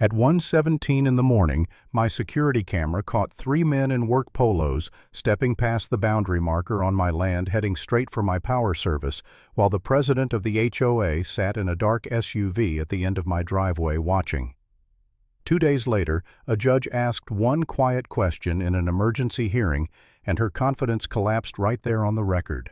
At 1:17 in the morning, my security camera caught three men in work polos stepping past the boundary marker on my land heading straight for my power service, while the president of the HOA sat in a dark SUV at the end of my driveway watching. 2 days later, a judge asked one quiet question in an emergency hearing, and her confidence collapsed right there on the record.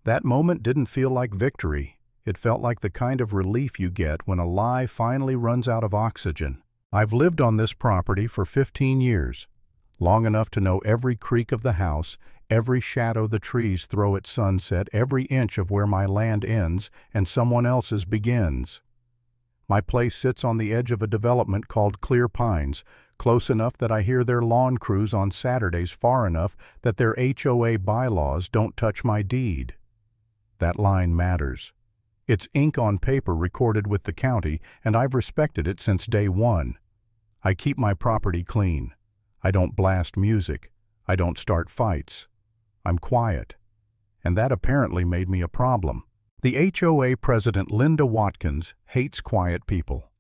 That moment didn't feel like victory. It felt like the kind of relief you get when a lie finally runs out of oxygen. I've lived on this property for 15 years, long enough to know every creak of the house, every shadow the trees throw at sunset, every inch of where my land ends and someone else's begins. My place sits on the edge of a development called Clear Pines, close enough that I hear their lawn crews on Saturdays, far enough that their HOA bylaws don't touch my deed. That line matters. It's ink on paper recorded with the county, and I've respected it since day one. I keep my property clean. I don't blast music. I don't start fights. I'm quiet. And that apparently made me a problem. The HOA president, Linda Watkins, hates quiet people.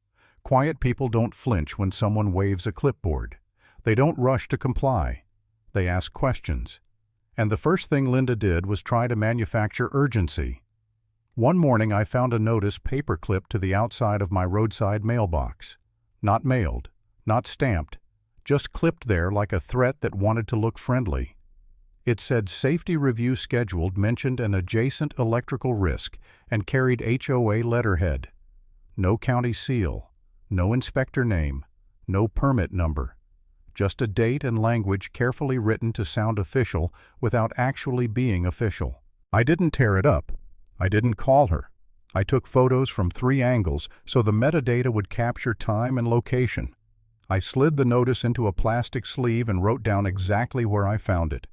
Quiet people don't flinch when someone waves a clipboard. They don't rush to comply. They ask questions. And the first thing Linda did was try to manufacture urgency. One morning I found a notice paper-clipped to the outside of my roadside mailbox. Not mailed, not stamped, just clipped there like a threat that wanted to look friendly. It said safety review scheduled, mentioned an adjacent electrical risk, and carried HOA letterhead. No county seal, no inspector name, no permit number. Just a date and language carefully written to sound official without actually being official. I didn't tear it up. I didn't call her. I took photos from 3 angles so the metadata would capture time and location. I slid the notice into a plastic sleeve and wrote down exactly where I found it.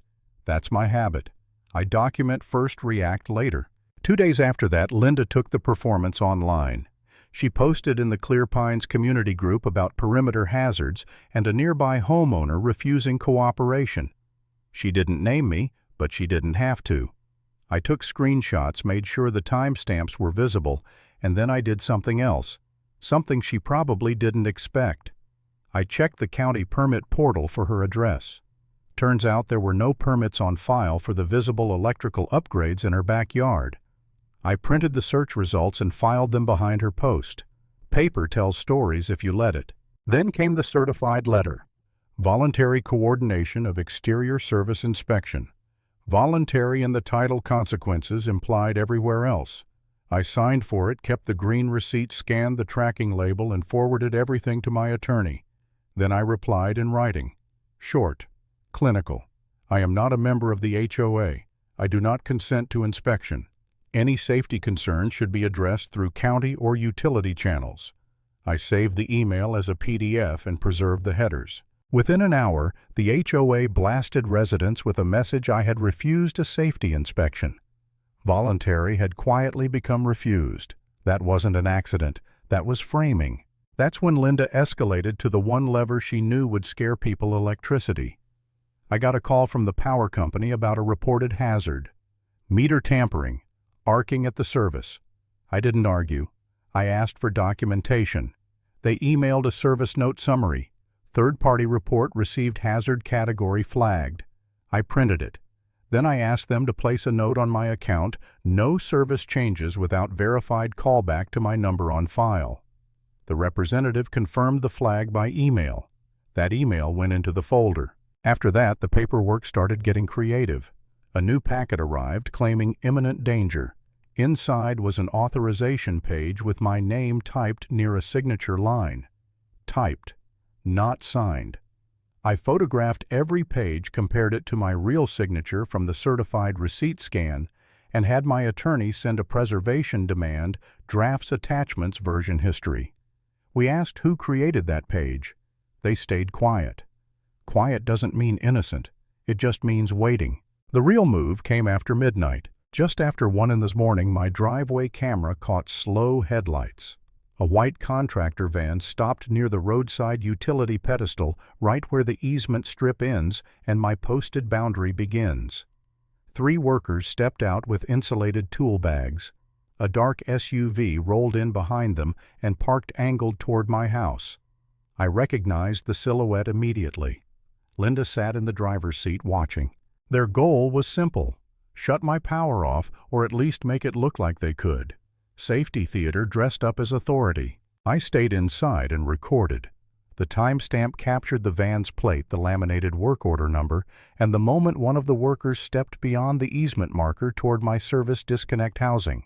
That's my habit. I document first, react later. 2 days after that, Linda took the performance online. She posted in the Clear Pines community group about perimeter hazards and a nearby homeowner refusing cooperation. She didn't name me, but she didn't have to. I took screenshots, made sure the timestamps were visible, and then I did something else, something she probably didn't expect. I checked the county permit portal for her address. Turns out there were no permits on file for the visible electrical upgrades in her backyard. I printed the search results and filed them behind her post. Paper tells stories if you let it. Then came the certified letter. Voluntary coordination of exterior service inspection. Voluntary in the title, consequences implied everywhere else. I signed for it, kept the green receipt, scanned the tracking label, and forwarded everything to my attorney. Then I replied in writing. Short. Clinical. I am not a member of the HOA. I do not consent to inspection. Any safety concerns should be addressed through county or utility channels. I saved the email as a PDF and preserved the headers. Within an hour, the HOA blasted residents with a message I had refused a safety inspection. Voluntary had quietly become refused. That wasn't an accident. That was framing. That's when Linda escalated to the one lever she knew would scare people: electricity. I got a call from the power company about a reported hazard. Meter tampering, arcing at the service. I didn't argue. I asked for documentation. They emailed a service note summary. Third-party report received hazard category flagged. I printed it. Then I asked them to place a note on my account, no service changes without verified callback to my number on file. The representative confirmed the flag by email. That email went into the folder. After that, the paperwork started getting creative. A new packet arrived claiming imminent danger. Inside was an authorization page with my name typed near a signature line. Typed. Not signed. I photographed every page, compared it to my real signature from the certified receipt scan, and had my attorney send a preservation demand, drafts, attachments, version history. We asked who created that page. They stayed quiet. Quiet doesn't mean innocent. It just means waiting. The real move came after midnight. Just after 1 in the morning, my driveway camera caught slow headlights. A white contractor van stopped near the roadside utility pedestal, right where the easement strip ends and my posted boundary begins. 3 workers stepped out with insulated tool bags. A dark SUV rolled in behind them and parked angled toward my house. I recognized the silhouette immediately. Linda sat in the driver's seat watching. Their goal was simple: shut my power off, or at least make it look like they could. Safety theater dressed up as authority. I stayed inside and recorded. The timestamp captured the van's plate, the laminated work order number, and the moment one of the workers stepped beyond the easement marker toward my service disconnect housing.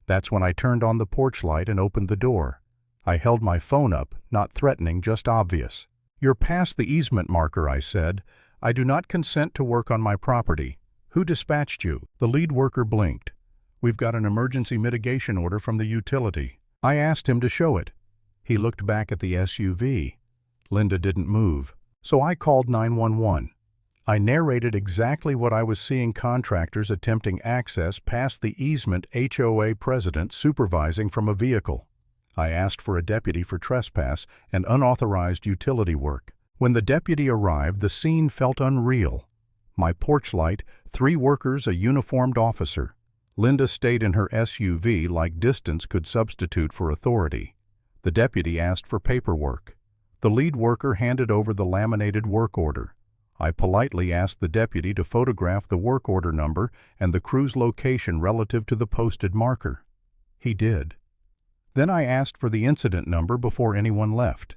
That's when I turned on the porch light and opened the door. I held my phone up, not threatening, just obvious. "You're past the easement marker," I said. "I do not consent to work on my property." "Who dispatched you?" The lead worker blinked. "We've got an emergency mitigation order from the utility." I asked him to show it. He looked back at the SUV. Linda didn't move. So I called 911. I narrated exactly what I was seeing: contractors attempting access past the easement, HOA president supervising from a vehicle. I asked for a deputy for trespass and unauthorized utility work. When the deputy arrived, the scene felt unreal. My porch light, 3 workers, a uniformed officer. Linda stayed in her SUV like distance could substitute for authority. The deputy asked for paperwork. The lead worker handed over the laminated work order. I politely asked the deputy to photograph the work order number and the crew's location relative to the posted marker. He did. Then I asked for the incident number before anyone left.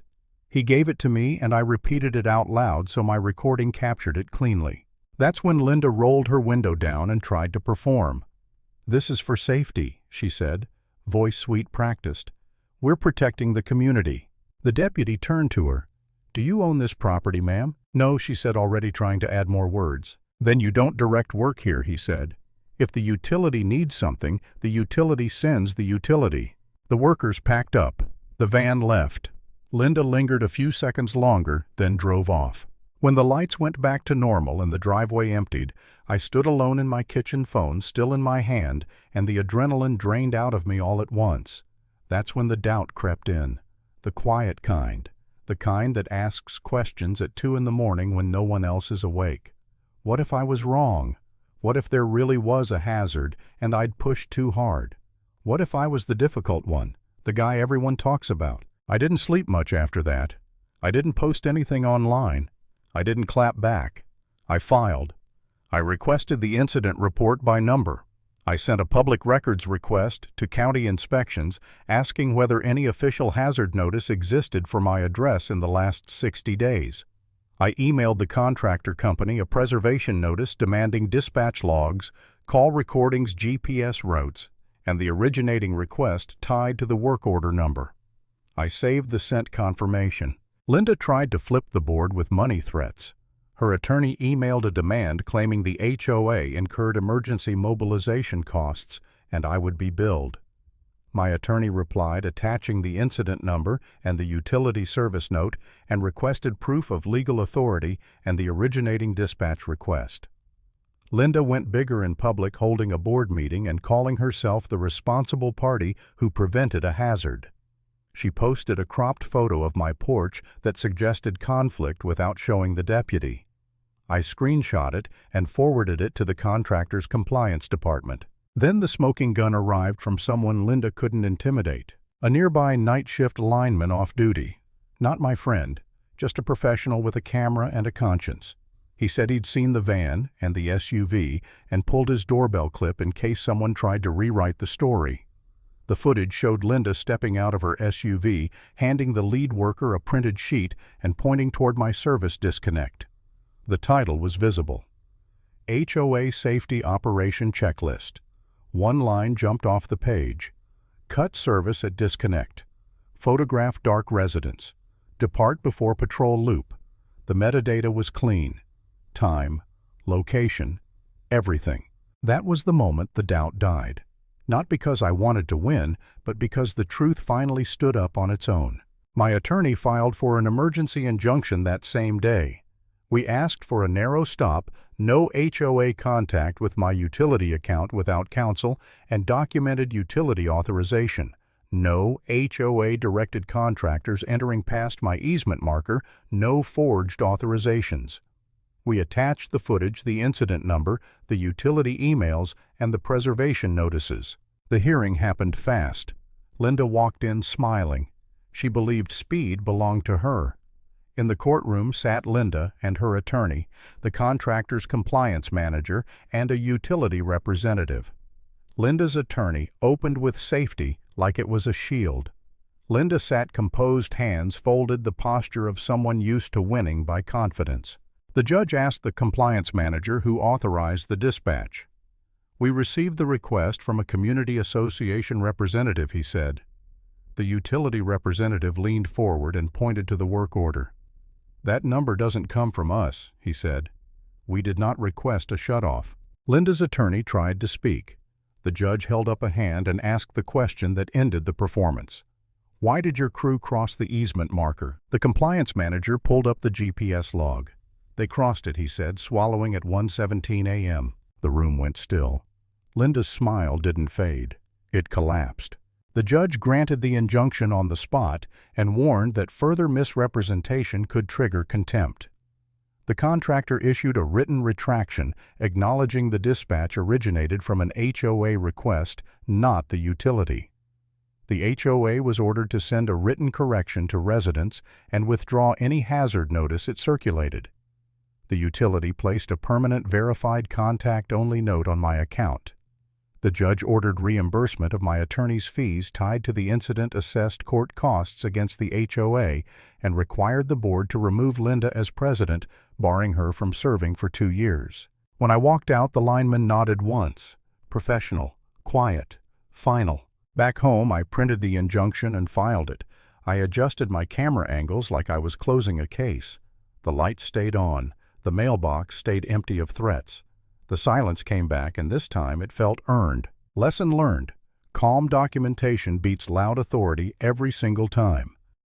He gave it to me and I repeated it out loud so my recording captured it cleanly. That's when Linda rolled her window down and tried to perform. "This is for safety," she said, voice sweet, practiced. "We're protecting the community." The deputy turned to her. "Do you own this property, ma'am?" "No," she said, already trying to add more words. "Then you don't direct work here," he said. "If the utility needs something, the utility sends the utility." The workers packed up. The van left. Linda lingered a few seconds longer, then drove off. When the lights went back to normal and the driveway emptied, I stood alone in my kitchen phone, still in my hand, and the adrenaline drained out of me all at once. That's when the doubt crept in. The quiet kind. The kind that asks questions at 2 in the morning when no one else is awake. What if I was wrong? What if there really was a hazard and I'd pushed too hard? What if I was the difficult one, the guy everyone talks about? I didn't sleep much after that. I didn't post anything online. I didn't clap back. I filed. I requested the incident report by number. I sent a public records request to county inspections asking whether any official hazard notice existed for my address in the last 60 days. I emailed the contractor company a preservation notice demanding dispatch logs, call recordings, GPS routes, and the originating request tied to the work order number. I saved the sent confirmation. Linda tried to flip the board with money threats. Her attorney emailed a demand claiming the HOA incurred emergency mobilization costs and I would be billed. My attorney replied attaching the incident number and the utility service note and requested proof of legal authority and the originating dispatch request. Linda went bigger in public, holding a board meeting and calling herself the responsible party who prevented a hazard. She posted a cropped photo of my porch that suggested conflict without showing the deputy. I screenshot it and forwarded it to the contractor's compliance department. Then the smoking gun arrived from someone Linda couldn't intimidate, a nearby night shift lineman off duty. Not my friend, just a professional with a camera and a conscience. He said he'd seen the van and the SUV and pulled his doorbell clip in case someone tried to rewrite the story. The footage showed Linda stepping out of her SUV, handing the lead worker a printed sheet and pointing toward my service disconnect. The title was visible: HOA Safety Operation Checklist. One line jumped off the page: cut service at disconnect, photograph dark residence, depart before patrol loop. The metadata was clean: time, location, everything. That was the moment the doubt died. Not because I wanted to win, but because the truth finally stood up on its own. My attorney filed for an emergency injunction that same day. We asked for a narrow stop, no HOA contact with my utility account without counsel, and documented utility authorization. No HOA-directed contractors entering past my easement marker, no forged authorizations. We attached the footage, the incident number, the utility emails, and the preservation notices. The hearing happened fast. Linda walked in smiling. She believed speed belonged to her. In the courtroom sat Linda and her attorney, the contractor's compliance manager, and a utility representative. Linda's attorney opened with safety like it was a shield. Linda sat composed, hands folded, the posture of someone used to winning by confidence. The judge asked the compliance manager who authorized the dispatch. "We received the request from a community association representative," he said. The utility representative leaned forward and pointed to the work order. "That number doesn't come from us," he said. "We did not request a shutoff." Linda's attorney tried to speak. The judge held up a hand and asked the question that ended the performance. "Why did your crew cross the easement marker?" The compliance manager pulled up the GPS log. "They crossed it," he said, swallowing at 1:17 a.m. The room went still. Linda's smile didn't fade. It collapsed. The judge granted the injunction on the spot and warned that further misrepresentation could trigger contempt. The contractor issued a written retraction acknowledging the dispatch originated from an HOA request, not the utility. The HOA was ordered to send a written correction to residents and withdraw any hazard notice it circulated. The utility placed a permanent verified contact-only note on my account. The judge ordered reimbursement of my attorney's fees tied to the incident, assessed court costs against the HOA, and required the board to remove Linda as president, barring her from serving for 2 years. When I walked out, the lineman nodded once. Professional, quiet, final. Back home, I printed the injunction and filed it. I adjusted my camera angles like I was closing a case. The lights stayed on. The mailbox stayed empty of threats. The silence came back, and this time it felt earned. Lesson learned. Calm documentation beats loud authority every single time.